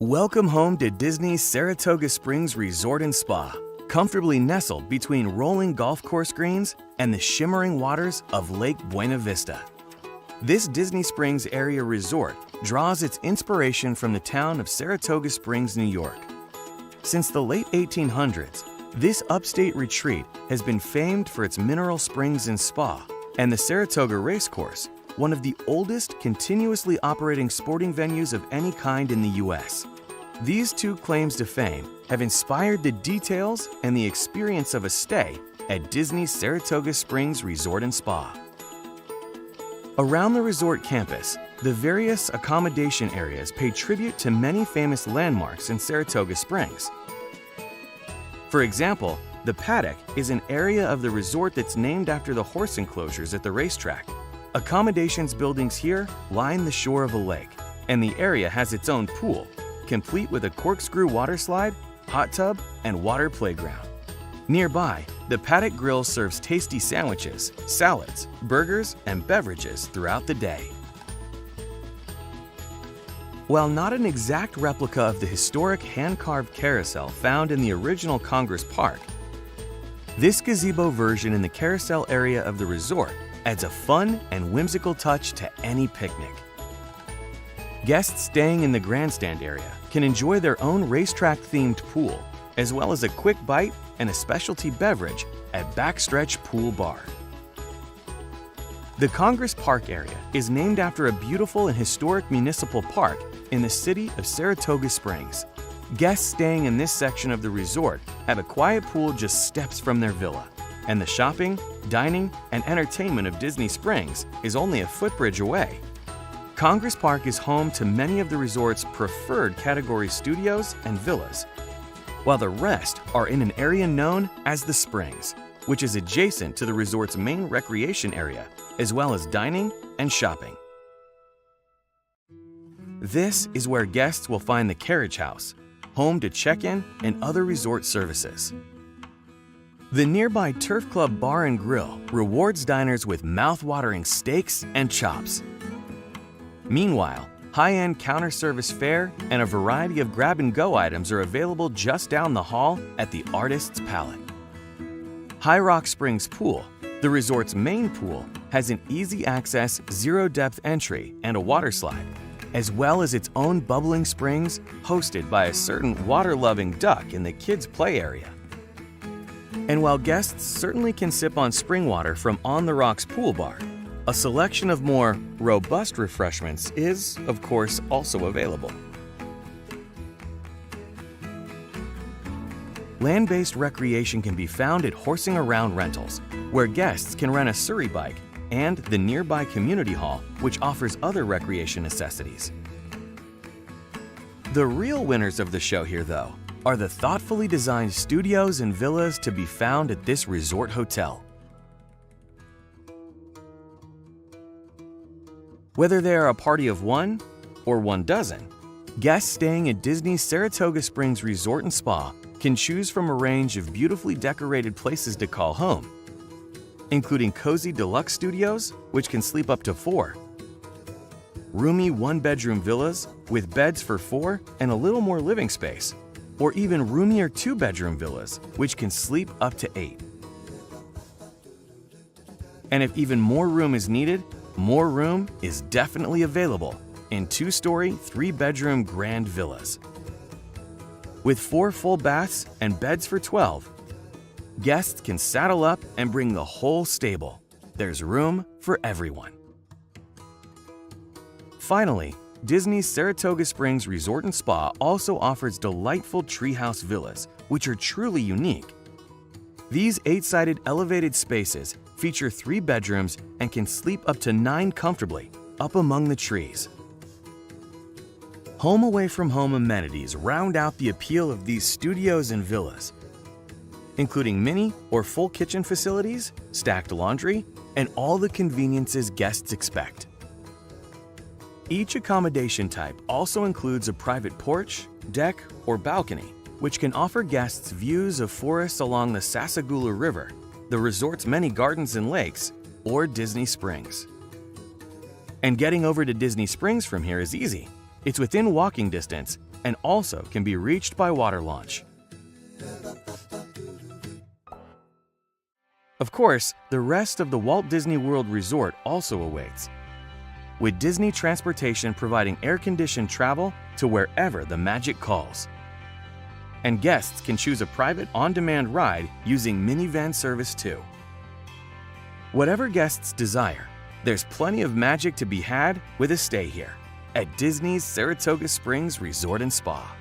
Welcome home to Disney's Saratoga Springs Resort and Spa, comfortably nestled between rolling golf course greens and the shimmering waters of Lake Buena Vista. This Disney Springs area resort draws its inspiration from the town of Saratoga Springs, New York. Since the late 1800s, this upstate retreat has been famed for its mineral springs and spa, and the Saratoga Racecourse, one of the oldest continuously operating sporting venues of any kind in the U.S. These two claims to fame have inspired the details and the experience of a stay at Disney's Saratoga Springs Resort and Spa. Around the resort campus, the various accommodation areas pay tribute to many famous landmarks in Saratoga Springs. For example, the Paddock is an area of the resort that's named after the horse enclosures at the racetrack. Accommodations buildings here line the shore of a lake, and the area has its own pool, complete with a corkscrew water slide, hot tub, and water playground. Nearby, the Paddock Grill serves tasty sandwiches, salads, burgers, and beverages throughout the day. While not an exact replica of the historic hand-carved carousel found in the original Congress Park, this gazebo version in the carousel area of the resort adds a fun and whimsical touch to any picnic. Guests staying in the grandstand area can enjoy their own racetrack-themed pool, as well as a quick bite and a specialty beverage at Backstretch Pool Bar. The Congress Park area is named after a beautiful and historic municipal park in the city of Saratoga Springs. Guests staying in this section of the resort have a quiet pool just steps from their villa, and the shopping, dining, and entertainment of Disney Springs is only a footbridge away. Congress Park is home to many of the resort's preferred category studios and villas, while the rest are in an area known as the Springs, which is adjacent to the resort's main recreation area, as well as dining and shopping. This is where guests will find the Carriage House, home to check-in and other resort services. The nearby Turf Club Bar and Grill rewards diners with mouth-watering steaks and chops. Meanwhile, high-end counter-service fare and a variety of grab-and-go items are available just down the hall at the Artist's Palette. High Rock Springs Pool, the resort's main pool, has an easy-access, zero-depth entry and a water slide, as well as its own bubbling springs hosted by a certain water-loving duck in the kids' play area. And while guests certainly can sip on spring water from On the Rocks Pool Bar, a selection of more robust refreshments is, of course, also available. Land-based recreation can be found at Horsing Around Rentals, where guests can rent a Surrey bike, and the nearby community hall, which offers other recreation necessities. The real winners of the show here, though, are the thoughtfully designed studios and villas to be found at this resort hotel. Whether they are a party of one or 1 dozen, guests staying at Disney's Saratoga Springs Resort and Spa can choose from a range of beautifully decorated places to call home, including cozy deluxe studios, which can sleep up to 4, roomy 1-bedroom villas with beds for 4 and a little more living space, or even roomier 2-bedroom villas, which can sleep up to 8. And if even more room is needed, more room is definitely available in 2-story, 3-bedroom grand villas. With 4 full baths and beds for 12, guests can saddle up and bring the whole stable. There's room for everyone. Finally, Disney's Saratoga Springs Resort and Spa also offers delightful treehouse villas, which are truly unique. These 8-sided elevated spaces feature 3 bedrooms and can sleep up to 9 comfortably, up among the trees. Home away from home amenities round out the appeal of these studios and villas, including mini or full kitchen facilities, stacked laundry, and all the conveniences guests expect. Each accommodation type also includes a private porch, deck, or balcony, which can offer guests views of forests along the Sassagoula River, the resort's many gardens and lakes, or Disney Springs. And getting over to Disney Springs from here is easy. It's within walking distance and also can be reached by water launch. Of course, the rest of the Walt Disney World Resort also awaits, with Disney Transportation providing air-conditioned travel to wherever the magic calls. And guests can choose a private on-demand ride using minivan service too. Whatever guests desire, there's plenty of magic to be had with a stay here at Disney's Saratoga Springs Resort and Spa.